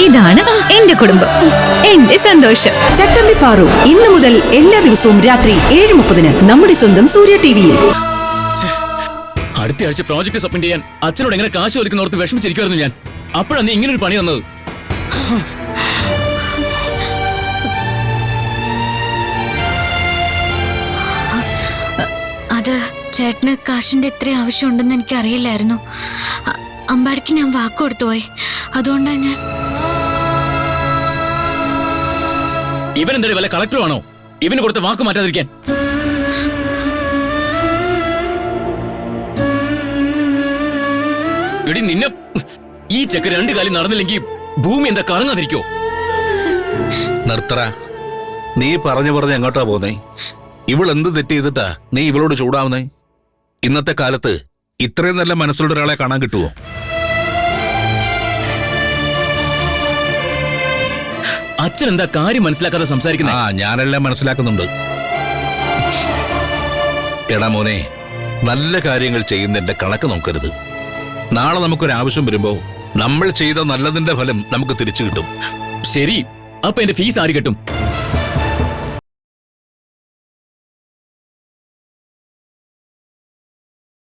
ഇതാണ് എന്റെ കുടുംബം, എന്റെ സന്തോഷം. ചട്ടമ്പി പാറു ഇന്നു മുതൽ എല്ലാ ദിവസവും രാത്രി 7:30 നമ്മുടെ സ്വന്തം സൂര്യ ടിവിയിൽ. അടുത്ത ആഴ്ച പ്രോജക്ട് സബ്മിറ്റ് ചെയ്യാൻ അച്ഛനോട് എങ്ങനെ കാശ് ഒലിക്കുന്നോർത്ത് വിഷമിച്ചിരിക്കുമായിരുന്നു ഞാൻ. അപ്പോഴാണ് നീ ഇങ്ങനൊരു പണി വന്നത്. അത് ചേട്ടന് കാശിന്റെ എത്ര ആവശ്യമുണ്ടെന്ന് എനിക്ക് അറിയില്ലായിരുന്നു. അമ്പാടിക്ക് ഞാൻ വാക്ക് കൊടുത്തുപോയി. അതുകൊണ്ടാണ് ഞാൻ. ഇവൻ എന്തായാലും വല്ല കളക്ടറുമാണോ ഇവന് കൊടുത്ത വാക്ക് മാറ്റാതിരിക്കാൻ? എടി നിന്നെ, ഈ ചെക്ക് 2 കാലം നടന്നില്ലെങ്കിൽ ഭൂമി എന്താ കറങ്ങാതിരിക്കോ? നിർത്തറ, നീ പറഞ്ഞു എങ്ങോട്ടാ പോന്നേ? ഇവളെന്ത് തെറ്റ് ചെയ്തിട്ടാ നീ ഇവളോട് ചൂടാവുന്നേ? ഇന്നത്തെ കാലത്ത് ഇത്രയും നല്ല മനസ്സുള്ള ഒരാളെ കാണാൻ കിട്ടുവോ? അച്ഛൻ എന്താ കാര്യം മനസ്സിലാക്കാതെ സംസാരിക്കുന്നത്? ഞാനെല്ലാം മനസ്സിലാക്കുന്നുണ്ട്. എടാ മോനെ, നല്ല കാര്യങ്ങൾ ചെയ്യുന്നതിന്റെ കണക്ക് നോക്കരുത്. നാളെ നമുക്കൊരാവശ്യം വരുമ്പോ നമ്മൾ ചെയ്ത നല്ലതിന്റെ ഫലം നമുക്ക് തിരിച്ചു കിട്ടും. ശരി, അപ്പൊ എന്റെ ഫീസ് ആര് കെട്ടും?